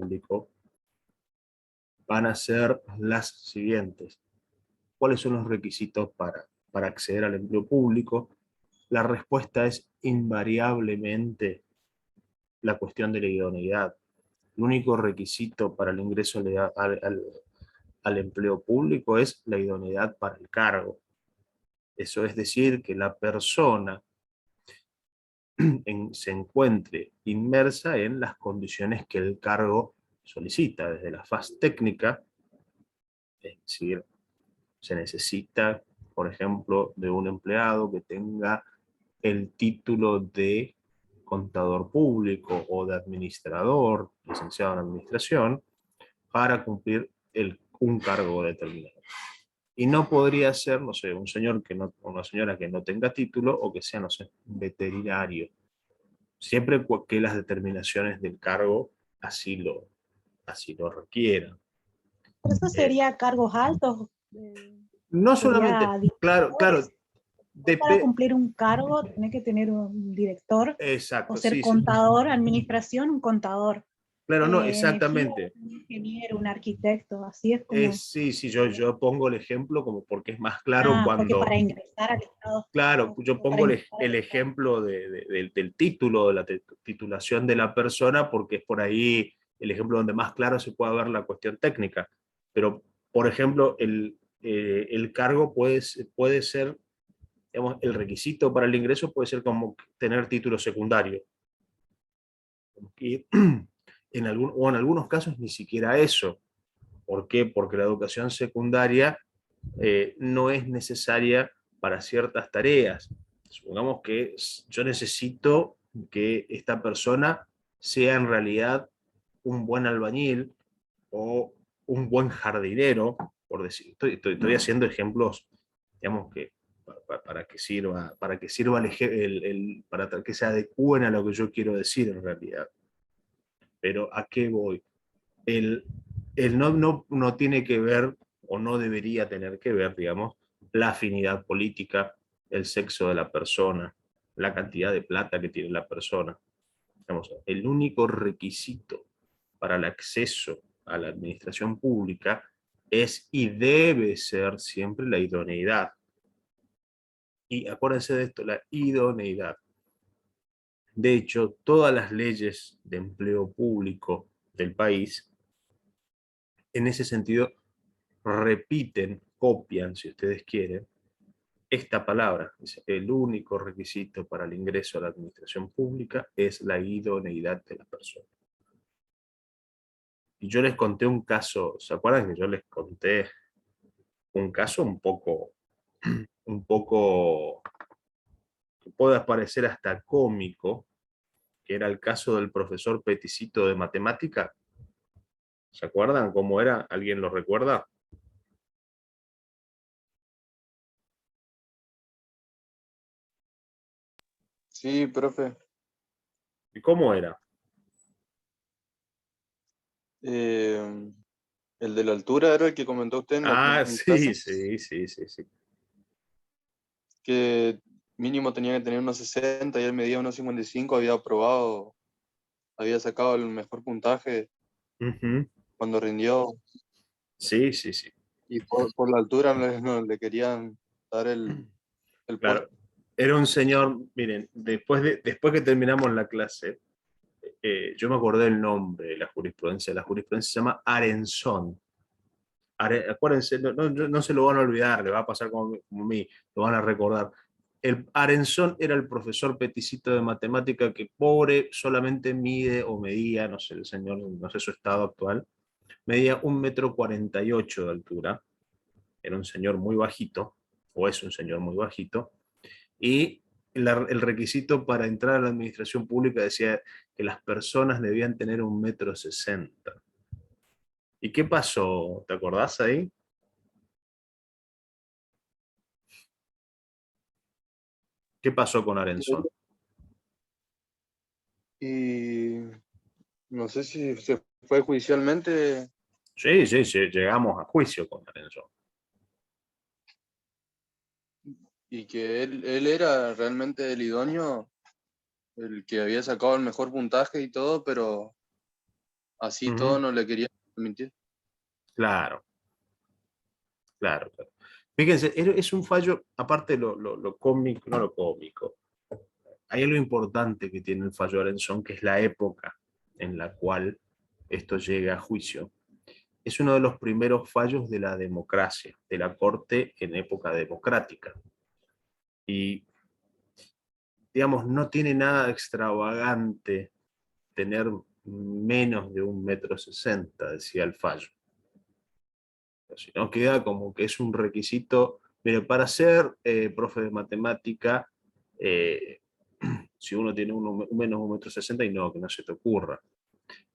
público van a ser las siguientes. ¿Cuáles son los requisitos para acceder al empleo público? La respuesta es invariablemente la cuestión de la idoneidad. El único requisito para el ingreso al empleo público es la idoneidad para el cargo. Eso es decir, que la persona se encuentre inmersa en las condiciones que el cargo solicita, desde la faz técnica, es decir, se necesita, por ejemplo, de un empleado que tenga el título de contador público o de administrador, licenciado en administración, para cumplir un cargo determinado. Y no podría ser, no sé, un señor una señora que no tenga título o que sea, no sé, veterinario. Siempre que las determinaciones del cargo así lo requieran. ¿Eso sería cargos altos? No solamente, ¿Sería claro, para cumplir un cargo tenés que tener un director exacto, o ser sí, sí. contador, administración, un contador? Claro, no, Energía, exactamente. un ingeniero, un arquitecto, así es como... Sí, sí, yo pongo el ejemplo como porque es más claro porque cuando, para ingresar al Estado... claro, yo para pongo ingresar el al Estado. ejemplo del título, de la titulación de la persona, porque es por ahí el ejemplo donde más claro se puede ver la cuestión técnica. Pero, por ejemplo, el cargo puede ser, digamos, el requisito para el ingreso puede ser como tener título secundario. Y en algunos casos ni siquiera eso. ¿Por qué? Porque la educación secundaria no es necesaria para ciertas tareas. Supongamos que yo necesito que esta persona sea en realidad un buen albañil o un buen jardinero, por decir, estoy haciendo ejemplos, digamos que para que sirva para que se adecúen a lo que yo quiero decir en realidad. Pero ¿a qué voy? El, no tiene que ver, o no debería tener que ver, digamos, la afinidad política, el sexo de la persona, la cantidad de plata que tiene la persona. Digamos, el único requisito para el acceso a la administración pública es y debe ser siempre la idoneidad. Y acuérdense de esto, la idoneidad. De hecho, todas las leyes de empleo público del país, en ese sentido, repiten, copian, si ustedes quieren, esta palabra. El único requisito para el ingreso a la administración pública es la idoneidad de la persona. Y yo les conté un caso, ¿se acuerdan que yo les conté un caso un poco, que puede parecer hasta cómico, que era el caso del profesor Peticito de matemática? ¿Se acuerdan cómo era? ¿Alguien lo recuerda? Sí, profe. ¿Y cómo era? Eh, el de la altura era el que comentó usted en Ah, en sí, clase, sí, sí, sí, sí. que mínimo tenía que tener unos 60 y él medía unos 55, había aprobado, había sacado el mejor puntaje Ujú. cuando rindió, Sí, sí, sí. y por la altura no le querían dar el puesto. Claro. Era un señor, miren, después que terminamos la clase, yo me acordé el nombre de la jurisprudencia. La jurisprudencia se llama Arenzón. Acuérdense, no se lo van a olvidar, le va a pasar como a mí, lo van a recordar. El Arenzón era el profesor peticito de matemática que pobre solamente mide o medía, no sé, el señor, no sé su estado actual, medía 1,48 m de altura. Era un señor muy bajito, o es un señor muy bajito, y el requisito para entrar a la administración pública decía que las personas debían tener 1,60 m. ¿Y qué pasó? ¿Te acordás ahí? ¿Qué pasó con Arenzón? Y no sé si se fue judicialmente, Sí, sí, sí, llegamos a juicio con Arenzón. y que él era realmente el idóneo, el que había sacado el mejor puntaje y todo, pero así todo no le quería permitir. Claro, claro, claro. Fíjense, es un fallo, aparte de lo cómico, no lo cómico. Hay algo importante que tiene el fallo Arenson, que es la época en la cual esto llega a juicio. Es uno de los primeros fallos de la democracia, de la Corte en época democrática. Y, digamos, no tiene nada extravagante tener menos de 1,60 m, decía el fallo. Si no, queda como que es un requisito. Pero para ser profe de matemática, si uno tiene menos de 1,60 m, y no, que no se te ocurra.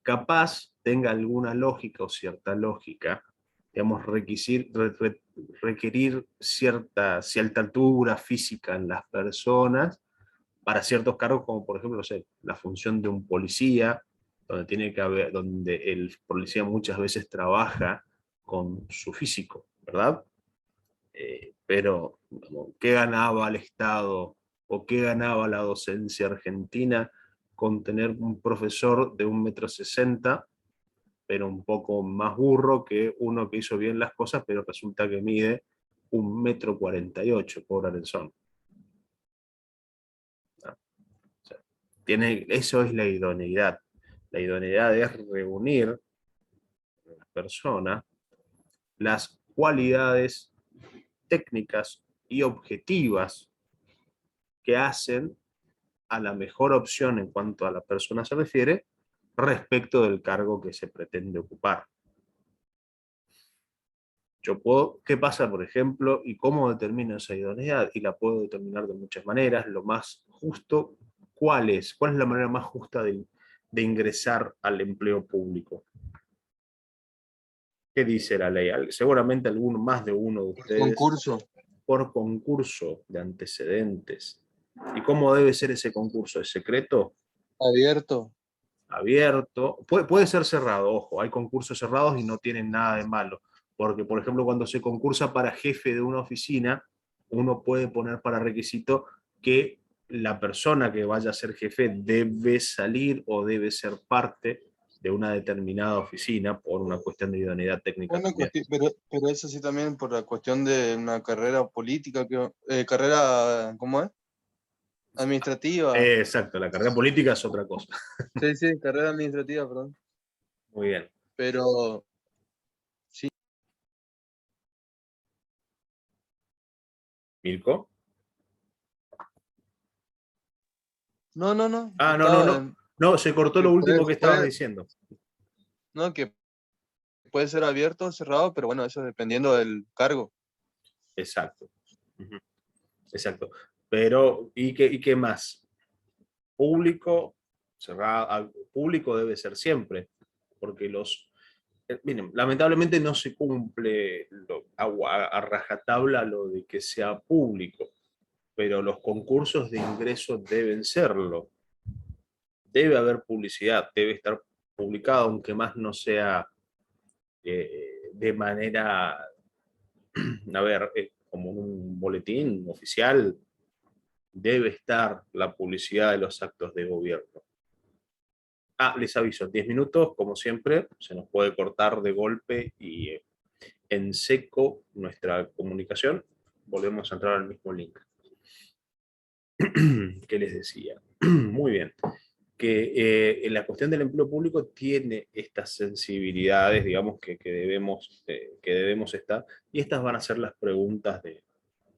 Capaz tenga alguna lógica o cierta lógica, digamos, requerir cierta altura física en las personas para ciertos cargos, como por ejemplo, no sé, la función de un policía, donde tiene que haber, donde el policía muchas veces trabaja con su físico, ¿verdad? Pero, ¿qué ganaba el Estado o qué ganaba la docencia argentina con tener un profesor de 1,60 m, pero un poco más burro que uno que hizo bien las cosas, pero resulta que mide 1,48 m, pobre Arenzón? ¿No? O sea, eso es la idoneidad. La idoneidad es reunir en la persona las cualidades técnicas y objetivas que hacen a la mejor opción en cuanto a la persona se refiere, respecto del cargo que se pretende ocupar. ¿Qué pasa, por ejemplo, y cómo determino esa idoneidad? Y la puedo determinar de muchas maneras. Lo más justo, ¿cuál es? ¿Cuál es la manera más justa de ingresar al empleo público? ¿Qué dice la ley? Seguramente más de uno de ustedes. Concurso. Por concurso de antecedentes. ¿Y cómo debe ser ese concurso? ¿Es secreto? Abierto. Abierto. Puede ser cerrado, ojo, hay concursos cerrados y no tienen nada de malo. Porque, por ejemplo, cuando se concursa para jefe de una oficina, uno puede poner para requisito que la persona que vaya a ser jefe debe salir o debe ser parte de una determinada oficina por una cuestión de idoneidad técnica Bueno, también. pero eso sí también por la cuestión de una carrera política, carrera, ¿cómo es? Administrativa. Exacto, la carrera política es otra cosa. Sí, sí, carrera administrativa, perdón. Muy bien. Pero sí. ¿Mirko? No, no, no. Ah, no, no, Estaba, no. No, se cortó que lo último que estabas puede, diciendo. no, que puede ser abierto o cerrado, pero bueno, eso dependiendo del cargo. Exacto. Ujú. Exacto. Pero, ¿y qué más? Público, cerrado, público debe ser siempre, porque miren, lamentablemente no se cumple a rajatabla lo de que sea público, pero los concursos de ingreso deben serlo. Debe haber publicidad, debe estar publicado, aunque más no sea de manera, a ver, como un boletín oficial. Debe estar la publicidad de los actos de gobierno. Les aviso, 10 minutos, como siempre, se nos puede cortar de golpe y en seco nuestra comunicación. Volvemos a entrar al mismo link. ¿Qué les decía? Muy bien. Que la cuestión del empleo público tiene estas sensibilidades, digamos, que debemos estar, y estas van a ser las preguntas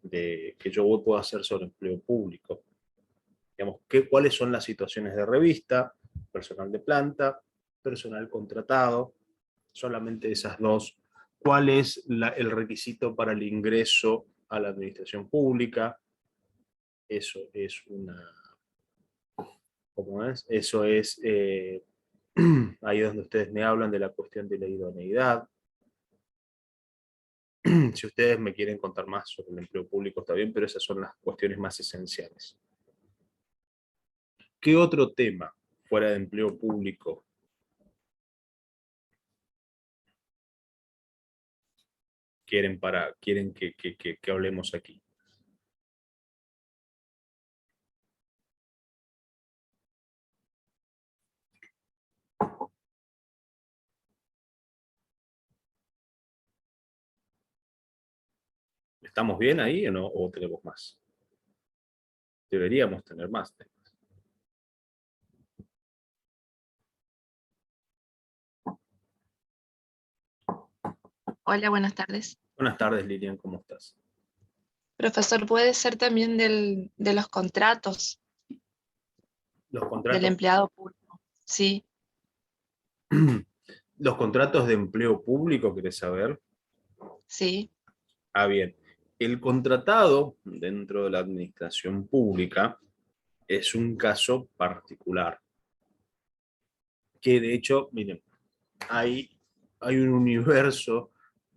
que yo puedo hacer sobre empleo público. Digamos, cuáles son las situaciones de revista, personal de planta, personal contratado, solamente esas dos. ¿Cuál es el requisito para el ingreso a la administración pública? Eso es ¿cómo es? Eso es, ahí donde ustedes me hablan de la cuestión de la idoneidad. Si ustedes me quieren contar más sobre el empleo público, está bien, pero esas son las cuestiones más esenciales. ¿Qué otro tema fuera de empleo público quieren que hablemos aquí? ¿Estamos bien ahí o no? ¿O tenemos más? Deberíamos tener más. Hola, buenas tardes. Buenas tardes, Lilian, ¿cómo estás? Profesor, ¿puede ser también de los contratos Los del contratos, empleado público? Sí, los contratos de empleo público, ¿querés saber? sí. Ah, bien. El contratado dentro de la administración pública es un caso particular, que de hecho, miren, hay, hay un universo,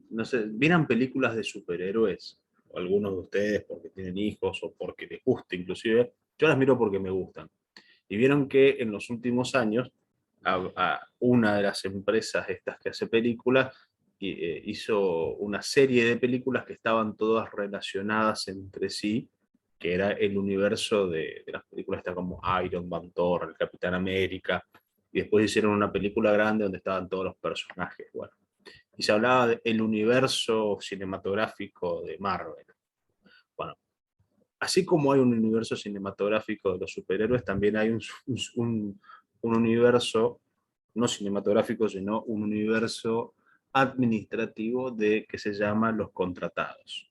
no sé, ¿vieran películas de superhéroes? O algunos de ustedes porque tienen hijos o porque les gusta inclusive. Yo las miro porque me gustan. Y vieron que en los últimos años a una de las empresas estas que hace películas hizo una serie de películas que estaban todas relacionadas entre sí, que era el universo de las películas está como Iron Man, Thor, el Capitán América, y después hicieron una película grande donde estaban todos los personajes. Bueno, y se hablaba del universo cinematográfico de Marvel. Bueno, así como hay un universo cinematográfico de los superhéroes, también hay un universo, no cinematográfico, sino un universo administrativo de que se llama los contratados.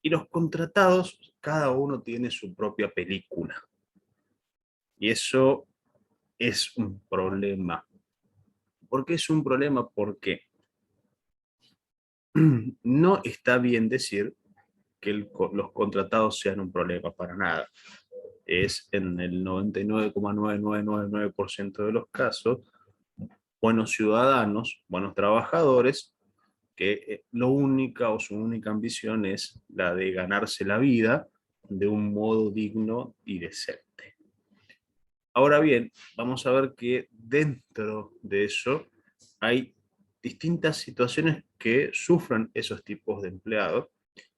Y los contratados, cada uno tiene su propia película. Y eso es un problema. ¿Por qué es un problema? Porque no está bien decir que los contratados sean un problema para nada. Es en el 99,9999% de los casos buenos ciudadanos, buenos trabajadores, que lo única o su única ambición es la de ganarse la vida de un modo digno y decente. Ahora bien, vamos a ver que dentro de eso hay distintas situaciones que sufren esos tipos de empleados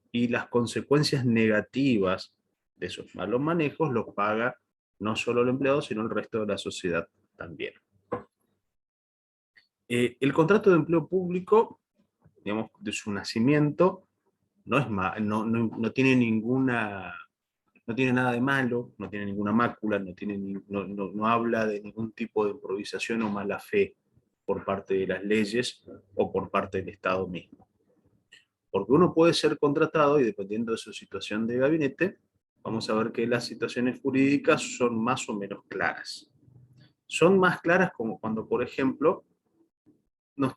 y las consecuencias negativas de esos malos manejos los paga no solo el empleado, sino el resto de la sociedad también. El contrato de empleo público, digamos, de su nacimiento, no, es no tiene ninguna, no tiene nada de malo, no tiene ninguna mácula, no habla de ningún tipo de improvisación o mala fe por parte de las leyes o por parte del Estado mismo. Porque uno puede ser contratado y dependiendo de su situación de gabinete, vamos a ver que las situaciones jurídicas son más o menos claras. Son más claras como cuando, por ejemplo, nos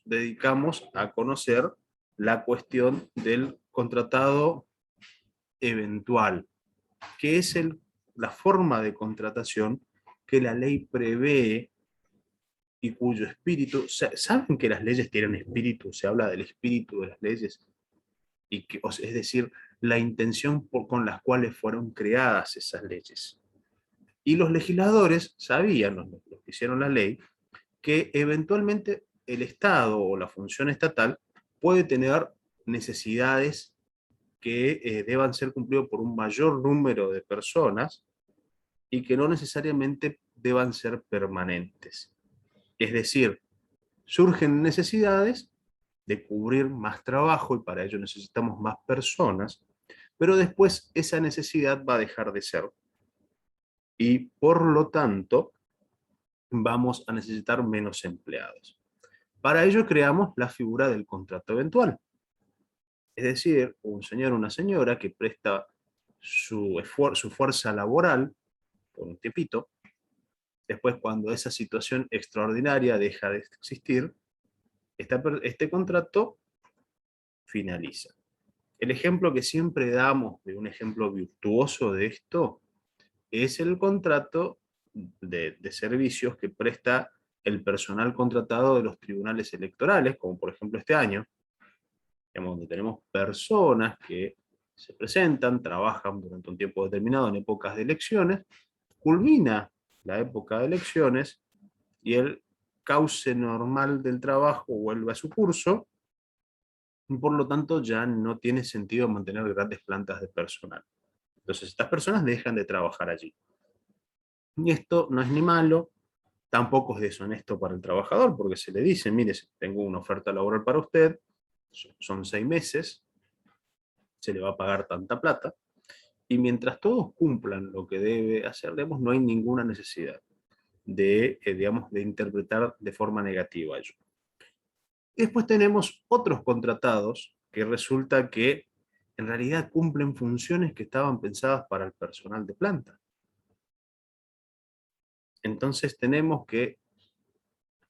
dedicamos a conocer la cuestión del contratado eventual, que es la forma de contratación que la ley prevé y cuyo espíritu, ¿saben que las leyes tienen espíritu? Se habla del espíritu de las leyes, y que, es decir, la intención con las cuales fueron creadas esas leyes. Y los legisladores sabían, los que hicieron la ley, que eventualmente el Estado o la función estatal puede tener necesidades que deban ser cumplidas por un mayor número de personas y que no necesariamente deban ser permanentes. Es decir, surgen necesidades de cubrir más trabajo y para ello necesitamos más personas, pero después esa necesidad va a dejar de ser. Y por lo tanto, vamos a necesitar menos empleados. Para ello creamos la figura del contrato eventual. Es decir, un señor o una señora que presta su fuerza laboral por un tiempito, después cuando esa situación extraordinaria deja de existir, este contrato finaliza. El ejemplo que siempre damos de un ejemplo virtuoso de esto es el contrato de servicios que presta el personal contratado de los tribunales electorales, como por ejemplo este año, donde tenemos personas que se presentan, trabajan durante un tiempo determinado en épocas de elecciones, culmina la época de elecciones y el cauce normal del trabajo vuelve a su curso, y por lo tanto ya no tiene sentido mantener grandes plantas de personal. Entonces estas personas dejan de trabajar allí. Y esto no es ni malo, tampoco es deshonesto para el trabajador, porque se le dice, mire, tengo una oferta laboral para usted, son 6 meses, se le va a pagar tanta plata, y mientras todos cumplan lo que debe hacer, digamos, no hay ninguna necesidad de, digamos, de interpretar de forma negativa ello. Y después tenemos otros contratados que resulta que en realidad cumplen funciones que estaban pensadas para el personal de planta. Entonces tenemos que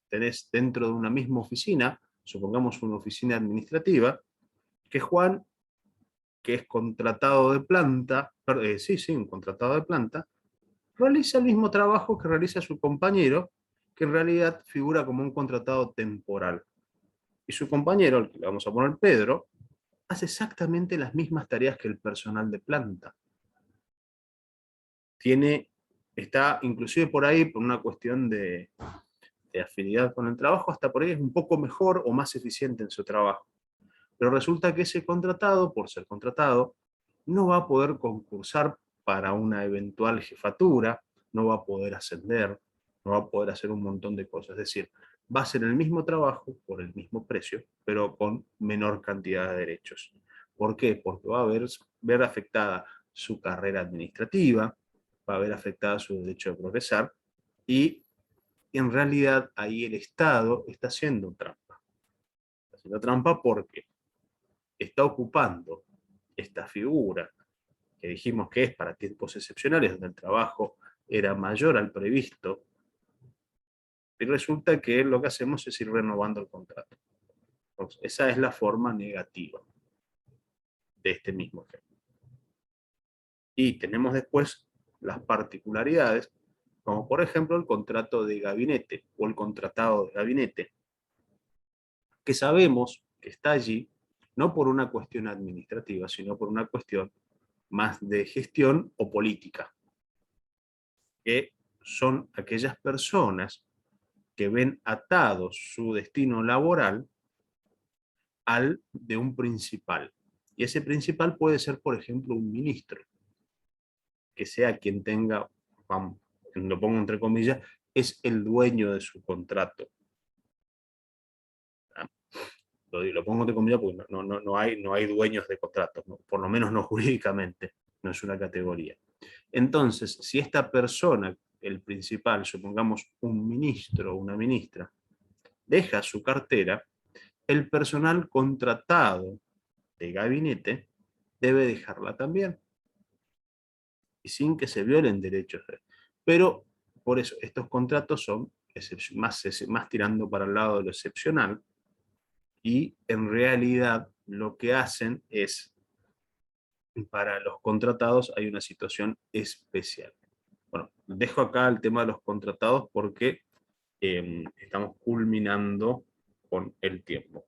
tenés dentro de una misma oficina, supongamos una oficina administrativa, que Juan, que es contratado de planta, un contratado de planta, realiza el mismo trabajo que realiza su compañero, que en realidad figura como un contratado temporal. Y su compañero, al que le vamos a poner Pedro, hace exactamente las mismas tareas que el personal de planta. Está inclusive por ahí, por una cuestión de afinidad con el trabajo, hasta por ahí es un poco mejor o más eficiente en su trabajo. Pero resulta que ese contratado, por ser contratado, no va a poder concursar para una eventual jefatura, no va a poder ascender, no va a poder hacer un montón de cosas. Es decir, va a hacer el mismo trabajo por el mismo precio, pero con menor cantidad de derechos. ¿Por qué? Porque va a ver afectada su carrera administrativa, va a ver afectada su derecho de progresar, y en realidad ahí el Estado está haciendo trampa. Está haciendo trampa porque está ocupando esta figura que dijimos que es para tiempos excepcionales, donde el trabajo era mayor al previsto, y resulta que lo que hacemos es ir renovando el contrato. Entonces, esa es la forma negativa de este mismo ejemplo. Y tenemos después las particularidades, como por ejemplo el contrato de gabinete o el contratado de gabinete, que sabemos que está allí no por una cuestión administrativa, sino por una cuestión más de gestión o política, que son aquellas personas que ven atado su destino laboral al de un principal. Y ese principal puede ser, por ejemplo, un ministro, que sea quien tenga, vamos, lo pongo entre comillas, es el dueño de su contrato. Lo pongo entre comillas porque no hay dueños de contratos, ¿no? Por lo menos no jurídicamente, no es una categoría. Entonces, si esta persona, el principal, supongamos un ministro o una ministra, deja su cartera, el personal contratado de gabinete debe dejarla también, y sin que se violen derechos. Pero, por eso, estos contratos son más tirando para el lado de lo excepcional, y en realidad lo que hacen es, para los contratados hay una situación especial. Bueno, dejo acá el tema de los contratados porque estamos culminando con el tiempo.